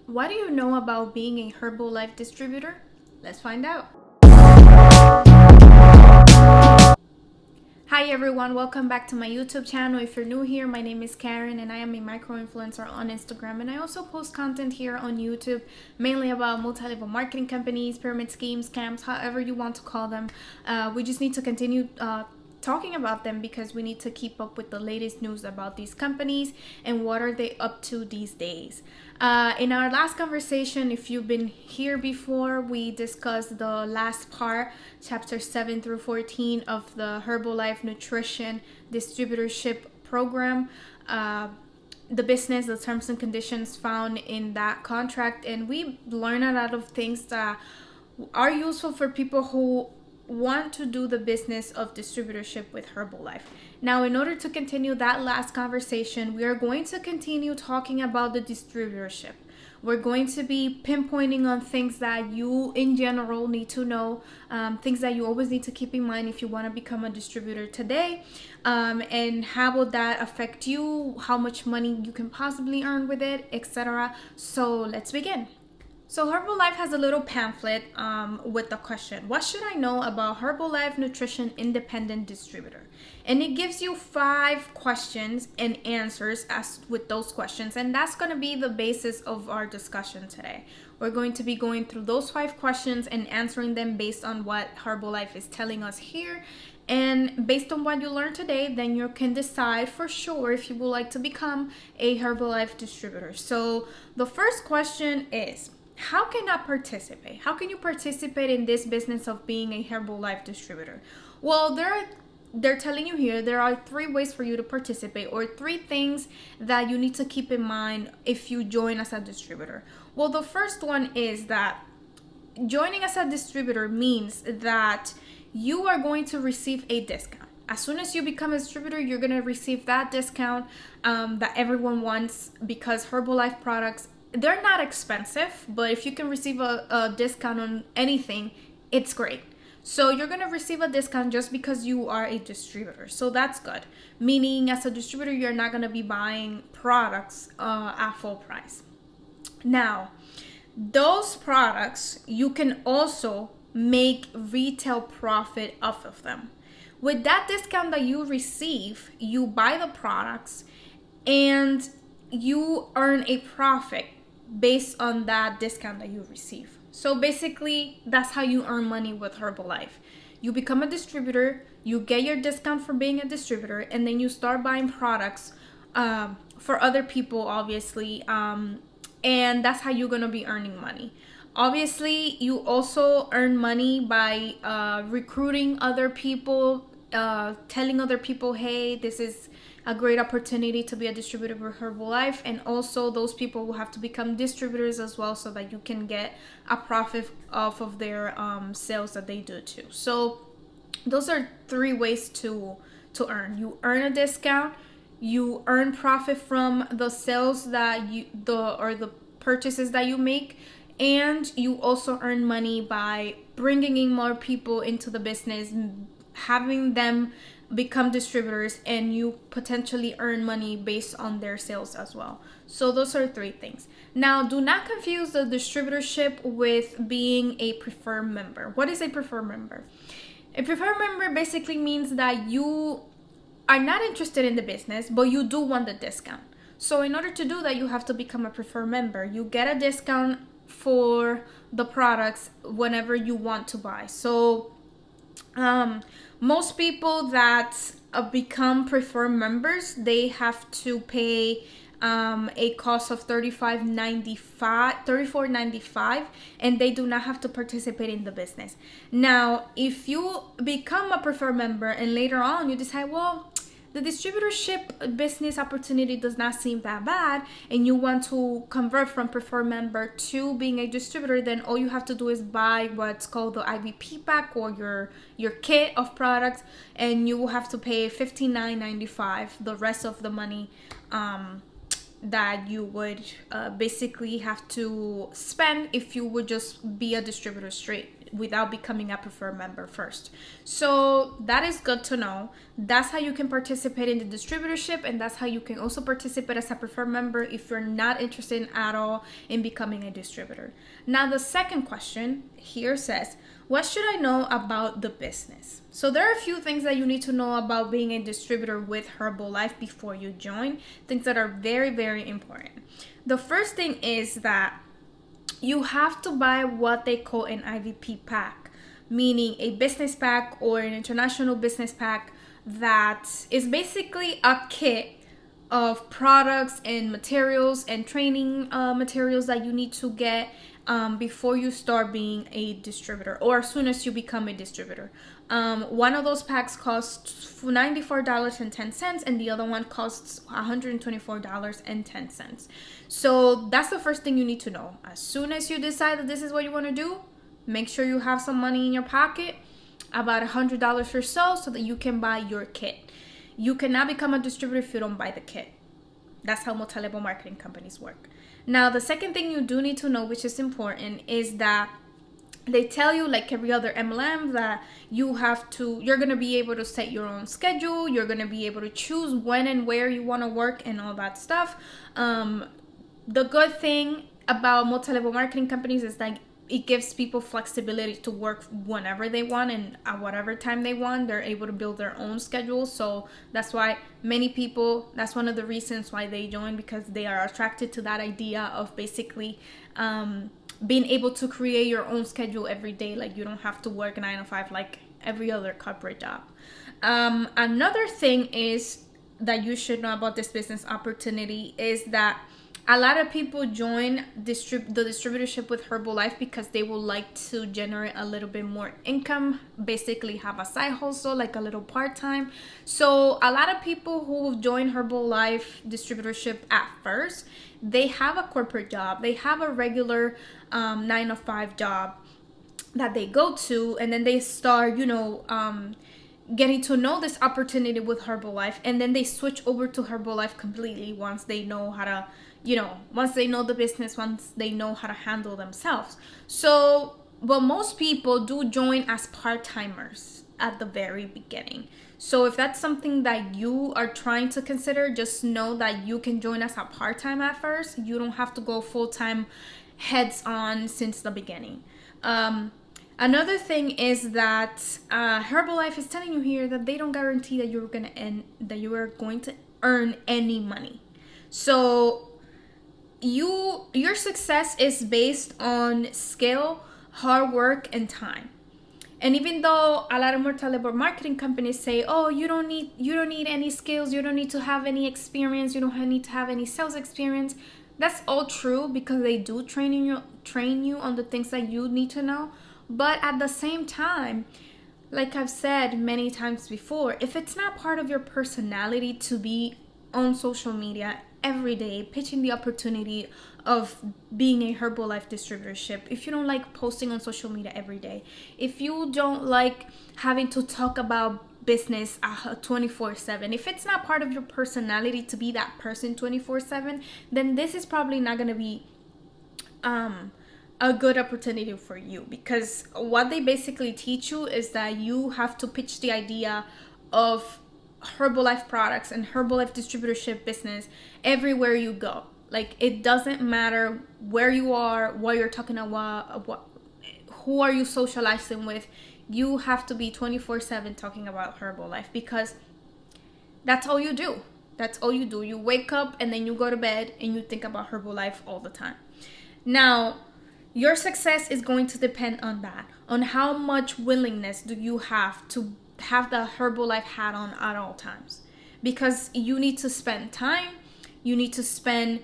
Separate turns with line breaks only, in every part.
What do you know about being a Herbalife distributor? Let's find out. Hi everyone, welcome back to my YouTube channel. If you're new here, my name is Karen and I am a micro influencer on Instagram, and I also post content here on YouTube mainly about multi-level marketing companies, pyramid schemes, scams, however you want to call them. We just need to continue talking about them because we need to keep up with the latest news about these companies and what are they up to these days. In our last conversation, if you've been here before, we discussed the last part, chapter 7 through 14 of the Herbalife Nutrition Distributorship Program. The business, the terms and conditions found in that contract, and we learned a lot of things that are useful for people who want to do the business of distributorship with Herbalife. Now, in order to continue that last conversation, we are going to continue talking about the distributorship. We're going to be pinpointing on things that you in general need to know, things that you always need to keep in mind if you want to become a distributor today, and how will that affect you, how much money you can possibly earn with it, etc. So let's begin. So Herbalife has a little pamphlet with the question, what should I know about Herbalife Nutrition Independent Distributor? And it gives you 5 questions and answers as with those questions. And that's going to be the basis of our discussion today. We're going to be going through those 5 questions and answering them based on what Herbalife is telling us here. And based on what you learned today, then you can decide for sure if you would like to become a Herbalife distributor. So the first question is, how can I participate? How can you participate in this business of being a Herbalife distributor? Well, they're telling you here there are 3 ways for you to participate, or 3 things that you need to keep in mind if you join as a distributor. Well, the first one is that joining as a distributor means that you are going to receive a discount. As soon as you become a distributor, you're going to receive that discount that everyone wants, because Herbalife products, they're not expensive, but if you can receive a discount on anything, it's great. So you're going to receive a discount just because you are a distributor. So that's good. Meaning, as a distributor, you're not going to be buying products at full price. Now, those products, you can also make retail profit off of them. With that discount that you receive, you buy the products and you earn a profit based on that discount that you receive. So basically, that's how you earn money with Herbalife. You become a distributor, you get your discount for being a distributor, and then you start buying products for other people, obviously, and that's how you're going to be earning money. Obviously, you also earn money by recruiting other people, telling other people, hey, this is a great opportunity to be a distributor for Herbalife, and also those people will have to become distributors as well, so that you can get a profit off of their sales that they do too. So those are 3 ways to earn. You earn a discount, you earn profit from the sales that the purchases that you make, and you also earn money by bringing in more people into the business, having them become distributors, and you potentially earn money based on their sales as well. So those are 3 things. Now, do not confuse the distributorship with being a preferred member. What is a preferred member? A preferred member basically means that you are not interested in the business, but you do want the discount. So in order to do that, you have to become a preferred member. You get a discount for the products whenever you want to buy. So most people that become preferred members, they have to pay a cost of $34.95, and they do not have to participate in the business. Now, if you become a preferred member and later on you decide, well, the distributorship business opportunity does not seem that bad, and you want to convert from preferred member to being a distributor, then all you have to do is buy what's called the IVP pack, or your kit of products, and you will have to pay $59.95, the rest of the money that you would basically have to spend if you would just be a distributor straight without becoming a preferred member first. So that is good to know. That's how you can participate in the distributorship, and that's how you can also participate as a preferred member if you're not interested at all in becoming a distributor. Now, the second question here says, what should I know about the business? So there are a few things that you need to know about being a distributor with Herbalife before you join, things that are very, very important. The first thing is that you have to buy what they call an IVP pack, meaning a business pack or an international business pack that is basically a kit of products and materials and training materials that you need to get before you start being a distributor, or as soon as you become a distributor. One of those packs costs $94.10 and the other one costs $124.10. So that's the first thing you need to know. As soon as you decide that this is what you want to do, make sure you have some money in your pocket, about $100 or so that you can buy your kit. You cannot become a distributor if you don't buy the kit. That's how multi-level marketing companies work. Now, the second thing you do need to know, which is important, is that they tell you, like every other MLM, that you're going to be able to set your own schedule. You're going to be able to choose when and where you want to work and all that stuff. The good thing about multi-level marketing companies is that it gives people flexibility to work whenever they want and at whatever time they want. They're able to build their own schedule. So that's why many people, that's one of the reasons why they join, because they are attracted to that idea of basically being able to create your own schedule every day. Like, you don't have to work 9 to 5 like every other corporate job. Another thing is that you should know about this business opportunity is that a lot of people join the distributorship with Herbalife because they would like to generate a little bit more income, basically have a side hustle, like a little part-time. So a lot of people who join Herbalife distributorship at first, they have a corporate job. They have a regular 9 to 5 job that they go to, and then they start, getting to know this opportunity with Herbalife, and then they switch over to Herbalife completely once they know how to, once they know the business, once they know how to handle themselves. So, but most people do join as part-timers at the very beginning. So if that's something that you are trying to consider, just know that you can join as a part-time at first. You don't have to go full-time heads on since the beginning. Another thing is that Herbalife is telling you here that they don't guarantee that you are going to earn any money. So your success is based on skill, hard work, and time. And even though a lot of multi-level marketing companies say, oh, you don't need any skills, you don't need to have any experience, you don't need to have any sales experience, that's all true, because they do train you on the things that you need to know. But at the same time, like I've said many times before, if it's not part of your personality to be on social media every day, pitching the opportunity of being a Herbalife distributorship, if you don't like posting on social media every day, if you don't like having to talk about business 24/7, if it's not part of your personality to be that person 24/7, then this is probably not going to be a good opportunity for you, because what they basically teach you is that you have to pitch the idea of Herbalife products and Herbalife distributorship business everywhere you go. Like, it doesn't matter where you are, what you're talking about, who are you socializing with. You have to be 24/7 talking about Herbalife, because that's all you do. That's all you do. You wake up and then you go to bed and you think about Herbalife all the time. Now, your success is going to depend on that, on how much willingness do you have to have the Herbalife hat on at all times, because you need to spend time, you need to spend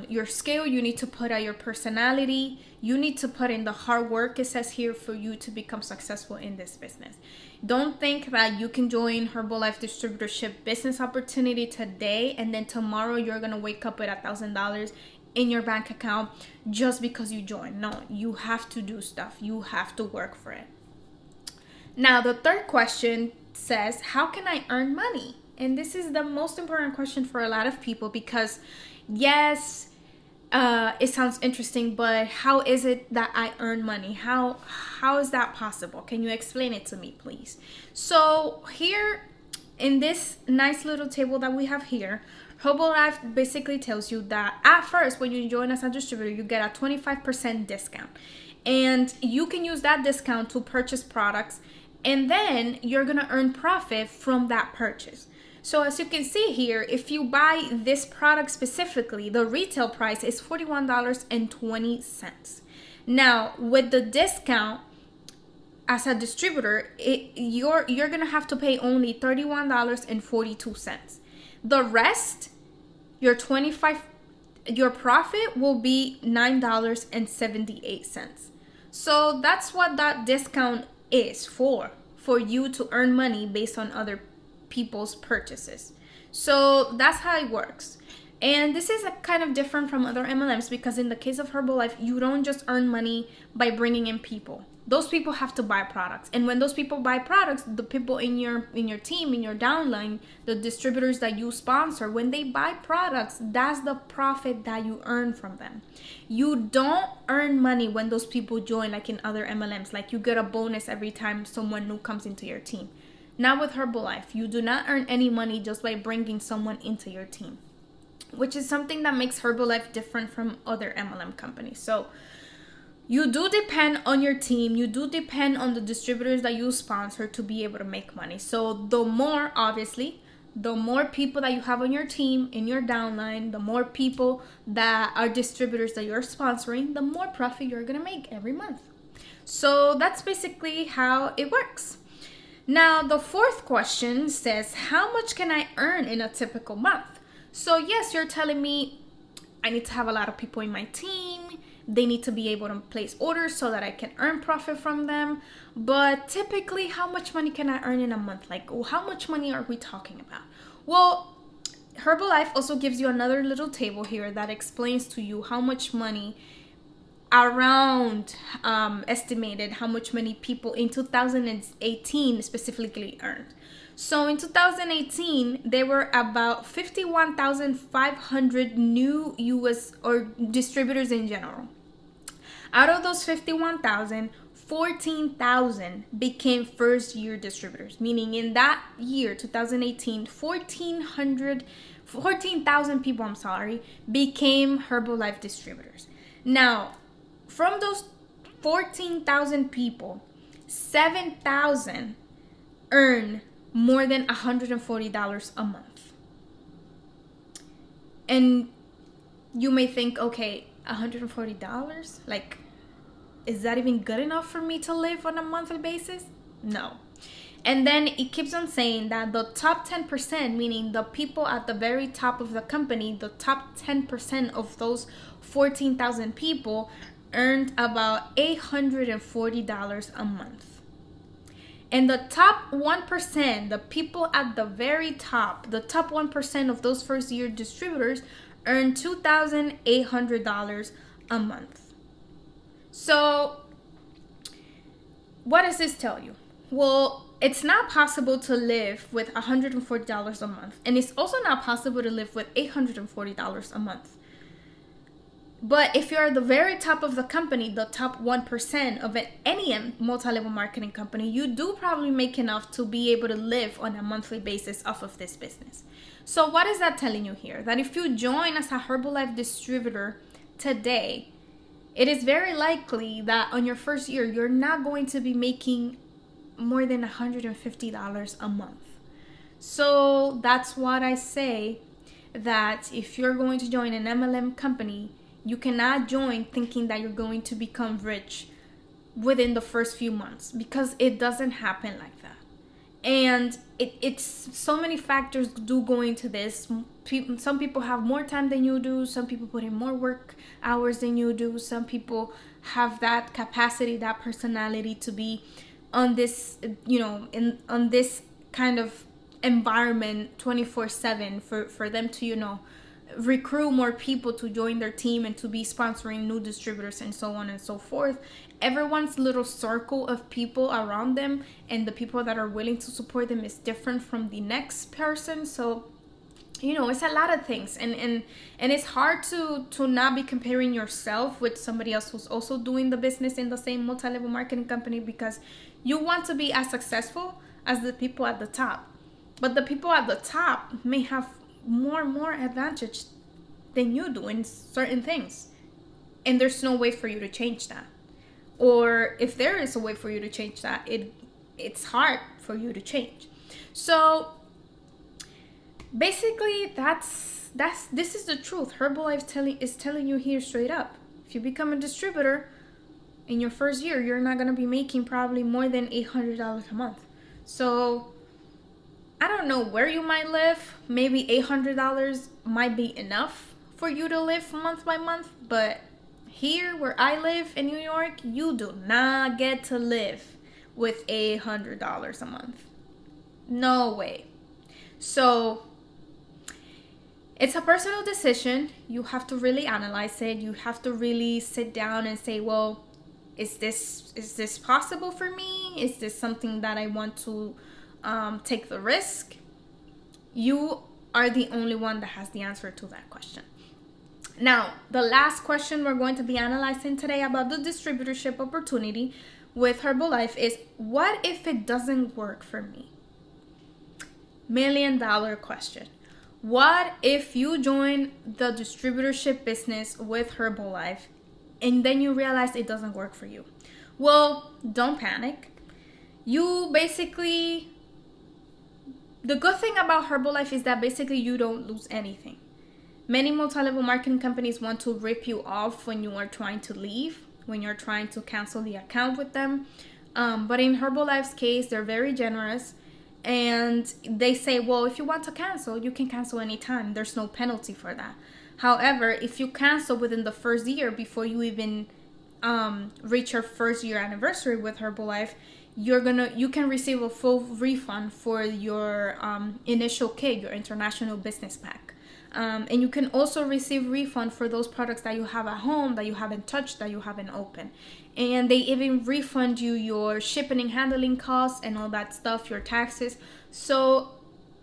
your skill, you need to put out your personality, you need to put in the hard work, it says here, for you to become successful in this business. Don't think that you can join Herbalife distributorship business opportunity today and then tomorrow you're gonna wake up with $1,000 in your bank account just because you join. No, you have to do stuff. You have to work for it. Now, the third question says, how can I earn money? And this is the most important question for a lot of people, because yes, it sounds interesting, but how is it that I earn money? How is that possible? Can you explain it to me, please? So here in this nice little table that we have here, Herbalife basically tells you that at first when you join as a distributor, you get a 25% discount. And you can use that discount to purchase products, and then you're going to earn profit from that purchase. So as you can see here, if you buy this product specifically, the retail price is $41.20. Now, with the discount as a distributor, you're gonna have to pay only $31.42. The rest, your profit will be $9.78. So that's what that discount is for you to earn money based on other people's purchases. So that's how it works. And this is kind of different from other MLMs, because in the case of Herbalife, you don't just earn money by bringing in people. Those people have to buy products, and when those people buy products, the people in your team, in your downline, the distributors that you sponsor, when they buy products, that's the profit that you earn from them. You don't earn money when those people join, like in other MLMs, like you get a bonus every time someone new comes into your team. Not with Herbalife. You do not earn any money just by bringing someone into your team, which is something that makes Herbalife different from other MLM companies. So you do depend on your team. You do depend on the distributors that you sponsor to be able to make money. So the more people that you have on your team, in your downline, the more people that are distributors that you're sponsoring, the more profit you're going to make every month. So that's basically how it works. Now, the fourth question says, how much can I earn in a typical month? So yes, you're telling me I need to have a lot of people in my team. They need to be able to place orders so that I can earn profit from them. But typically, how much money can I earn in a month? Like, how much money are we talking about? Well, Herbalife also gives you another little table here that explains to you how much money estimated how much money people in 2018 specifically earned. So in 2018, there were about 51,500 new US or distributors in general. Out of those 51,000, 14,000 became first year distributors, meaning in that year, 2018, 14,000 people, became Herbalife distributors. Now, from those 14,000 people, 7,000 earn more than $140 a month. And you may think, okay, $140? Like, is that even good enough for me to live on a monthly basis? No. And then it keeps on saying that the top 10%, meaning the people at the very top of the company, the top 10% of those 14,000 people earned about $840 a month. And the top 1%, the people at the very top, the top 1% of those first year distributors earned $2,800 a month. So what does this tell you? Well, it's not possible to live with $140 a month. And it's also not possible to live with $840 a month. But if you're at the very top of the company, the top 1% of any multi-level marketing company, you do probably make enough to be able to live on a monthly basis off of this business. So what is that telling you here? That if you join as a Herbalife distributor today, it is very likely that on your first year, you're not going to be making more than $150 a month. So that's what I say, that if you're going to join an MLM company, you cannot join thinking that you're going to become rich within the first few months, because it doesn't happen like that. And it's so many factors do go into this. Some people have more time than you do. Some people put in more work hours than you do. Some people have that capacity, that personality to be on this, on this kind of environment 24/7 for them to, recruit more people to join their team and to be sponsoring new distributors and so on and so forth. Everyone's little circle of people around them and the people that are willing to support them is different from the next person. So it's a lot of things, and it's hard to not be comparing yourself with somebody else who's also doing the business in the same multi-level marketing company, because you want to be as successful as the people at the top, but the people at the top may have more advantage than you do in certain things, and there's no way for you to change that. Or if there is a way for you to change that, it's hard for you to change. So basically, this is the truth. Herbalife is telling you here straight up. If you become a distributor in your first year, you're not gonna be making probably more than $800 a month. So I don't know where you might live. Maybe $800 might be enough for you to live month by month, but here where I live in New York, you do not get to live with $800 a month. No way. So it's a personal decision. You have to really analyze it. You have to really sit down and say, well, is this possible for me? Is this something that I want to take the risk? You are the only one that has the answer to that question. Now, the last question we're going to be analyzing today about the distributorship opportunity with Herbalife is, what if it doesn't work for me? $1 million question. What if you join the distributorship business with Herbalife and then you realize it doesn't work for you? Well, don't panic. You basically, the good thing about Herbalife is that basically you don't lose anything. Many multi-level marketing companies want to rip you off when you are trying to leave, when you're trying to cancel the account with them. But in Herbalife's case, they're very generous. And they say, well, if you want to cancel, you can cancel anytime. There's no penalty for that. However, if you cancel within the first year before you even reach your first year anniversary with Herbalife, you can receive a full refund for your initial kit, your international business pack. And you can also receive refund for those products that you have at home that you haven't touched, that you haven't opened. And they even refund you your shipping and handling costs and all that stuff, your taxes. So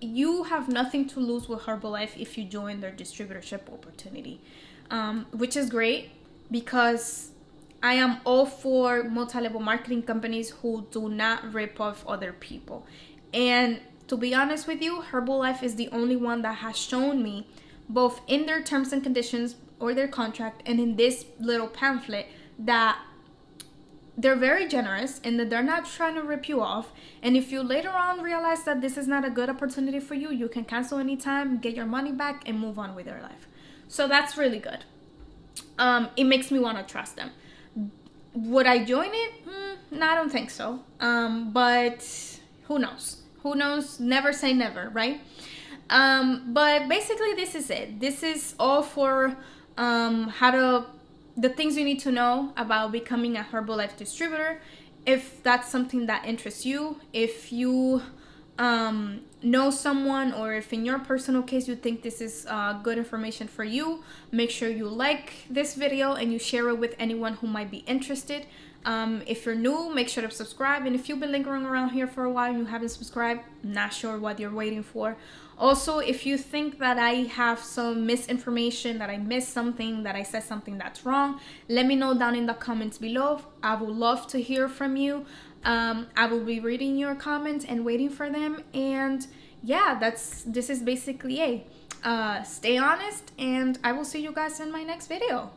you have nothing to lose with Herbalife if you join their distributorship opportunity, which is great, because I am all for multi-level marketing companies who do not rip off other people. And to be honest with you, Herbalife is the only one that has shown me, both in their terms and conditions or their contract and in this little pamphlet, that they're very generous and that they're not trying to rip you off. And if you later on realize that this is not a good opportunity for you, you can cancel anytime, get your money back, and move on with your life. So that's really good. It makes me want to trust them. Would I join it? No, I don't think so. But who knows? Who knows? Never say never, right? But basically, this is it. This is all for the things you need to know about becoming a Herbalife distributor. If that's something that interests you, if you know someone, or if in your personal case you think this is good information for you, make sure you like this video and you share it with anyone who might be interested. If you're new, make sure to subscribe. And if you've been lingering around here for a while and you haven't subscribed, not sure what you're waiting for. Also, if you think that I have some misinformation, that I missed something, that I said something that's wrong, let me know down in the comments below. I would love to hear from you. I will be reading your comments and waiting for them. And yeah, this is basically it. Stay honest, and I will see you guys in my next video.